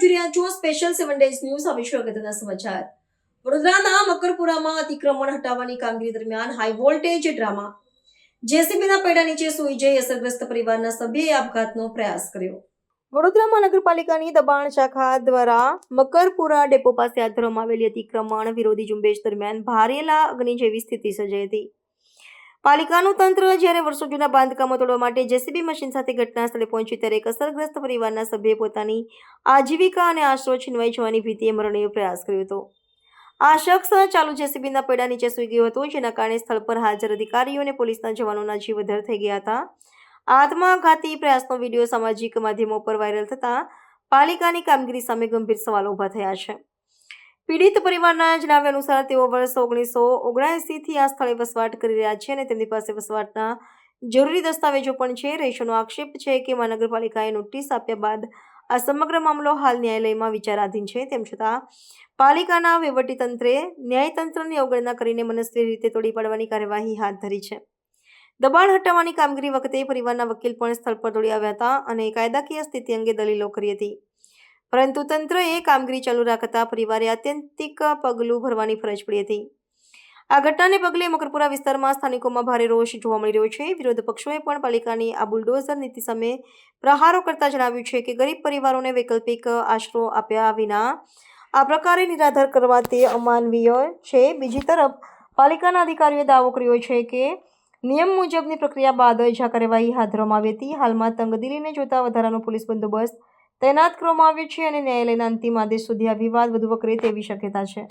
જોઈ રહ્યા છો સ્પેશિયલ 7 ડેઝ ન્યૂઝ. હવે છે અગત્યના સમાચાર. વડોદરાના મકરપુરામાં અતિક્રમણ હટાવવાની કામગીરી દરમિયાન હાઈ વોલ્ટેજ ડ્રામા. જેસીબીના પૈડા નીચે સૂઈ જઈ અસરગ્રસ્ત પરિવારના સભ્યએ આપઘાતનો પ્રયાસ કર્યો. વડોદરા મહાનગરપાલિકાની દબાણ શાખા દ્વારા મકરપુરા ડેપો પાસે હાથ ધરવામાં આવેલી અતિક્રમણ વિરોધી ઝુંબેશ દરમિયાન ભારેલા અગ્નિ જેવી સ્થિતિ સર્જાઈ હતી. પાલિકાનું તંત્ર જ્યારે વર્ષો જૂના બાંધકામો તોડવા માટે જેસીબી મશીન સાથે ઘટના સ્થળે પહોંચ્યું ત્યારે એક અસરગ્રસ્ત પરિવારના સભ્યએ પોતાની આજીવિકા અને આશરો છીનવાઈ જવાની ભીતિએ મરણીયો પ્રયાસ કર્યો હતો. આ શખ્સ ચાલુ જેસીબીના પૈડા નીચે સૂઈ ગયો હતો, જેના કારણે સ્થળ પર હાજર અધિકારીઓ અને પોલીસના જવાનોના જીવ અદ્ધર થઈ ગયા હતા. આત્મઘાતી પ્રયાસનો વિડીયો સામાજિક માધ્યમો પર વાયરલ થતાં પાલિકાની કામગીરી સામે ગંભીર સવાલો ઊભા થયા છે. પીડિત પરિવારના જણાવ્યા અનુસાર તેઓ વર્ષ 1979થી આ સ્થળે વસવાટ કરી રહ્યા છે અને તેમની પાસે વસવાટના જરૂરી દસ્તાવેજો પણ છે. રહીશોનો આક્ષેપ છે કે મહાનગરપાલિકાએ નોટિસ આપ્યા બાદ આ સમગ્ર મામલો હાલ ન્યાયાલયમાં વિચારાધીન છે. તેમ છતાં પાલિકાના વહીવટીતંત્રે ન્યાયતંત્રની અવગણના કરીને મનસ્વી રીતે તોડી પાડવાની કાર્યવાહી હાથ ધરી છે. દબાણ હટાવવાની કામગીરી વખતે પરિવારના વકીલ પણ સ્થળ પર દોડી આવ્યા હતા અને કાયદાકીય સ્થિતિ અંગે દલીલો કરી હતી, પરંતુ તંત્રએ કામગીરી ચાલુ રાખતા પરિવારે આત્યંતિક પગલું ભરવાની ફરજ પડી હતી. આ ઘટનાને પગલે મકરપુરા વિસ્તારમાં સ્થાનિકોમાં ભારે રોષ જોવા મળી રહ્યો છે. વિરોધ પક્ષોએ પણ પાલિકાની આ બુલડોઝર નીતિ સામે પ્રહારો કરતા જણાવ્યું છે કે ગરીબ પરિવારોને વૈકલ્પિક આશરો આપ્યા વિના આ પ્રકારે નિરાધાર કરવા તે અમાનવીય છે. બીજી તરફ પાલિકાના અધિકારીઓએ દાવો કર્યો છે કે નિયમ મુજબની પ્રક્રિયા બાદ જ આ કાર્યવાહી હાથ ધરવામાં આવી હતી. હાલમાં તંગદિલીને જોતા વધારાનો પોલીસ બંદોબસ્ત તૈનાત કરવામાં આવ્યો છે અને ન્યાયાલયના અંતિમ આદેશ સુધી આ વિવાદ વધુ વકરે તેવી શક્યતા છે.